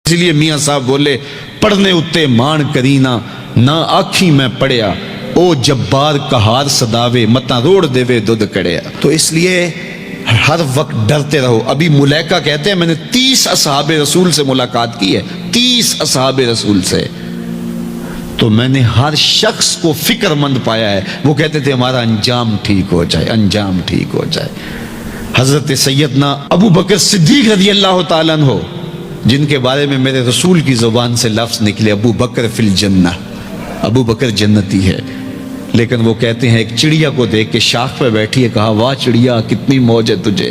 اس لیے میاں صاحب بولے پڑھنے اتے مان کرینا نہ آکھی میں پڑھیا او جبار کہار صداوے متا روڑ دیوے دودھ کڑیا. تو اس لیے ہر وقت ڈرتے رہو. ابھی ملیکہ کہتے ہیں میں نے 30 اصحاب رسول سے ملاقات کی ہے، 30 اصحاب رسول سے، تو میں نے ہر شخص کو فکر مند پایا ہے. وہ کہتے تھے ہمارا انجام ٹھیک ہو جائے، انجام ٹھیک ہو جائے. حضرت سیدنا ابو بکر صدیق رضی اللہ تعالیٰ عنہ، جن کے بارے میں میرے رسول کی زبان سے لفظ نکلے ابو بکر فی الجنہ، ابو بکر جنتی ہے. لیکن وہ کہتے ہیں ایک چڑیا کو دیکھ کے شاخ پہ بیٹھی ہے، کہا واہ چڑیا کتنی موج ہے تجھے.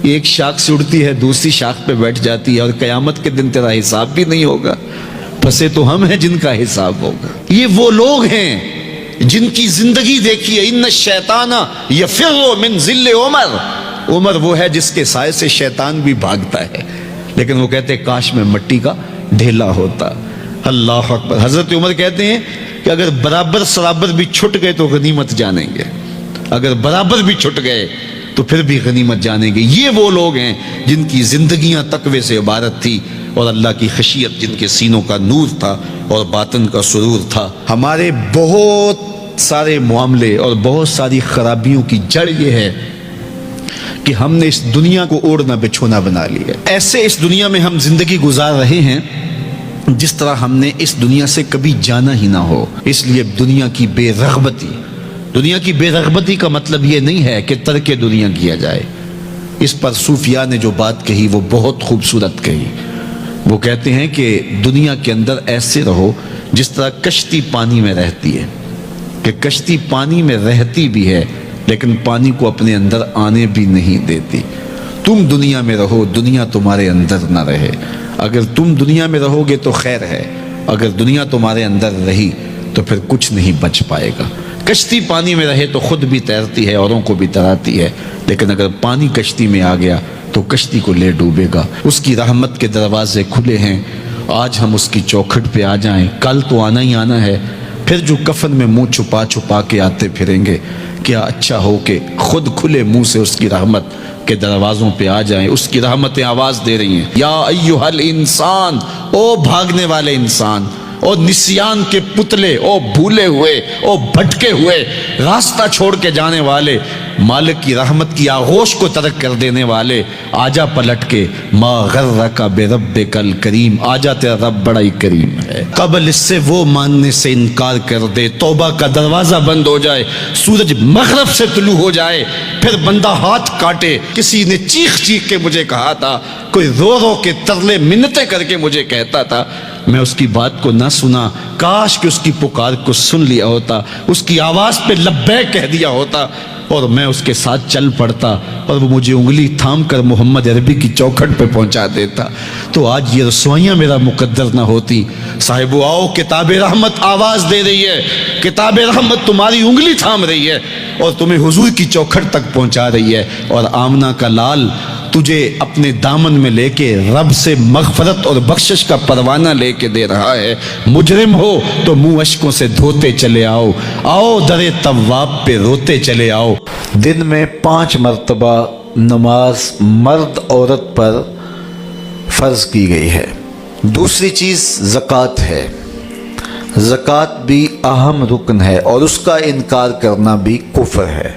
ایک شاخ سے اڑتی ہے دوسری شاخ پہ بیٹھ جاتی ہے، اور قیامت کے دن تیرا حساب بھی نہیں ہوگا. پھنسے تو ہم ہیں جن کا حساب ہوگا. یہ وہ لوگ ہیں جن کی زندگی دیکھیے. ان الشیطان یفر من ظل عمر، عمر وہ ہے جس کے سائے سے شیطان بھی بھاگتا ہے. لیکن وہ کہتے ہیں کاش میں مٹی کا ڈھیلا ہوتا. اللہ اکبر. حضرت عمر کہتے ہیں کہ اگر برابر سرابر بھی چھٹ گئے تو غنیمت جانیں گے، اگر برابر بھی چھٹ گئے تو پھر بھی غنیمت جانیں گے. یہ وہ لوگ ہیں جن کی زندگیاں تقوی سے عبارت تھی، اور اللہ کی خشیت جن کے سینوں کا نور تھا اور باطن کا سرور تھا. ہمارے بہت سارے معاملے اور بہت ساری خرابیوں کی جڑ یہ ہے کہ ہم نے اس دنیا کو اوڑھنا بچھونا بنا لیا. ایسے اس دنیا میں ہم زندگی گزار رہے ہیں جس طرح ہم نے اس دنیا سے کبھی جانا ہی نہ ہو. اس لیے دنیا کی بے رغبتی، دنیا کی بے رغبتی کا مطلب یہ نہیں ہے کہ ترک دنیا کیا جائے. اس پر صوفیاء نے جو بات کہی وہ بہت خوبصورت کہی. وہ کہتے ہیں کہ دنیا کے اندر ایسے رہو جس طرح کشتی پانی میں رہتی ہے، کہ کشتی پانی میں رہتی بھی ہے لیکن پانی کو اپنے اندر آنے بھی نہیں دیتی. تم دنیا میں رہو، دنیا تمہارے اندر نہ رہے. اگر تم دنیا میں رہو گے تو خیر ہے، اگر دنیا تمہارے اندر رہی تو پھر کچھ نہیں بچ پائے گا. کشتی پانی میں رہے تو خود بھی تیرتی ہے، اوروں کو بھی تراتی ہے، لیکن اگر پانی کشتی میں آ گیا تو کشتی کو لے ڈوبے گا. اس کی رحمت کے دروازے کھلے ہیں. آج ہم اس کی چوکھٹ پہ آ جائیں، کل تو آنا ہی آنا ہے. پھر جو کفن میں منہ چھپا چھپا کے آتے پھریں گے، کیا اچھا ہو کہ خود کھلے منہ سے اس کی رحمت کے دروازوں پہ آ جائیں. اس کی رحمتیں آواز دے رہی ہیں، یا ایھا الانسان، او بھاگنے والے انسان، او نسیان کے پتلے، او بھولے ہوئے، او بھٹکے ہوئے، راستہ چھوڑ کے جانے والے، مالک کی رحمت کی آغوش کو ترک کر دینے والے، آجا پلٹ کے. ما غرک بربک الکریم، آجا تیرا رب بڑا ہی کریم ہے. قبل اس سے وہ ماننے سے انکار کر دے، توبہ کا دروازہ بند ہو جائے، سورج مغرب سے طلوع ہو جائے، پھر بندہ ہاتھ کاٹے. کسی نے چیخ چیخ کے مجھے کہا تھا، کوئی رو رو کے ترلے منتیں کر کے مجھے کہتا تھا، میں اس کی بات کو نہ سنا. کاش کہ اس کی پکار کو سن لیا ہوتا، اس کی آواز پہ لبیک کہہ دیا ہوتا، اور میں اس کے ساتھ چل پڑتا، اور وہ مجھے انگلی تھام کر محمد عربی کی چوکھٹ پہ پہنچا دیتا. تو آج یہ رسوائیاں میرا مقدر نہ ہوتی. صاحبو آؤ، کتاب رحمت آواز دے رہی ہے، کتاب رحمت تمہاری انگلی تھام رہی ہے اور تمہیں حضور کی چوکھٹ تک پہنچا رہی ہے. اور آمنہ کا لال تجھے اپنے دامن میں لے کے رب سے مغفرت اور بخشش کا پروانہ لے کے دے رہا ہے. مجرم ہو تو منہ اشکوں سے دھوتے چلے آؤ، آؤ در تواب پہ روتے چلے آؤ. دن میں 5 مرتبہ نماز مرد عورت پر فرض کی گئی ہے. دوسری چیز زکوٰۃ ہے. زکوٰۃ بھی اہم رکن ہے اور اس کا انکار کرنا بھی کفر ہے.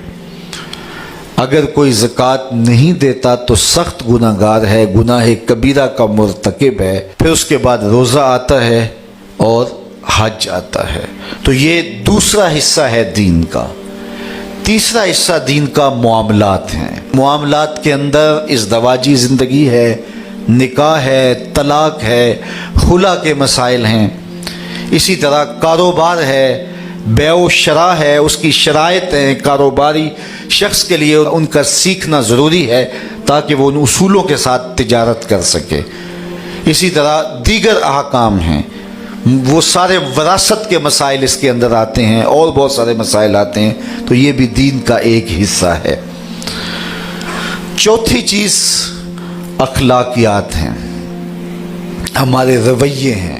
اگر کوئی زکوٰۃ نہیں دیتا تو سخت گناہگار ہے، گناہ کبیرہ کا مرتکب ہے. پھر اس کے بعد روزہ آتا ہے اور حج آتا ہے. تو یہ دوسرا حصہ ہے دین کا. تیسرا حصہ دین کا معاملات ہیں. معاملات کے اندر ازدواجی زندگی ہے، نکاح ہے، طلاق ہے، خلا کے مسائل ہیں. اسی طرح کاروبار ہے، بیع و شراء ہے، اس کی شرائط ہیں. کاروباری شخص کے لیے ان کا سیکھنا ضروری ہے تاکہ وہ ان اصولوں کے ساتھ تجارت کر سکے. اسی طرح دیگر احکام ہیں، وہ سارے وراثت کے مسائل اس کے اندر آتے ہیں، اور بہت سارے مسائل آتے ہیں. تو یہ بھی دین کا ایک حصہ ہے. چوتھی چیز اخلاقیات ہیں، ہمارے رویے ہیں،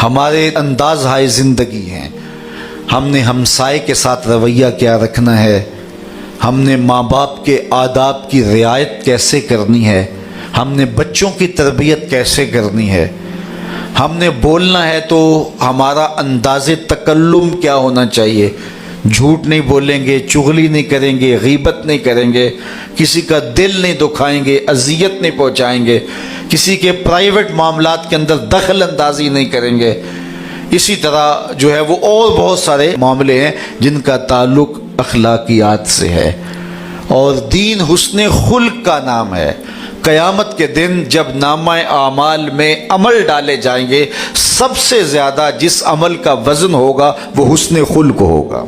ہمارے انداز ہائے زندگی ہیں. ہم نے ہمسائے کے ساتھ رویہ کیا رکھنا ہے، ہم نے ماں باپ کے آداب کی رعایت کیسے کرنی ہے، ہم نے بچوں کی تربیت کیسے کرنی ہے، ہم نے بولنا ہے تو ہمارا انداز تکلم کیا ہونا چاہیے، جھوٹ نہیں بولیں گے، چغلی نہیں کریں گے، غیبت نہیں کریں گے، کسی کا دل نہیں دکھائیں گے، اذیت نہیں پہنچائیں گے، کسی کے پرائیویٹ معاملات کے اندر دخل اندازی نہیں کریں گے۔ اسی طرح جو ہے وہ اور بہت سارے معاملے ہیں جن کا تعلق اخلاقیات سے ہے، اور دین حسن خلق کا نام ہے۔ قیامت کے دن جب نامہ اعمال میں عمل ڈالے جائیں گے، سب سے زیادہ جس عمل کا وزن ہوگا وہ حسن خلق ہوگا۔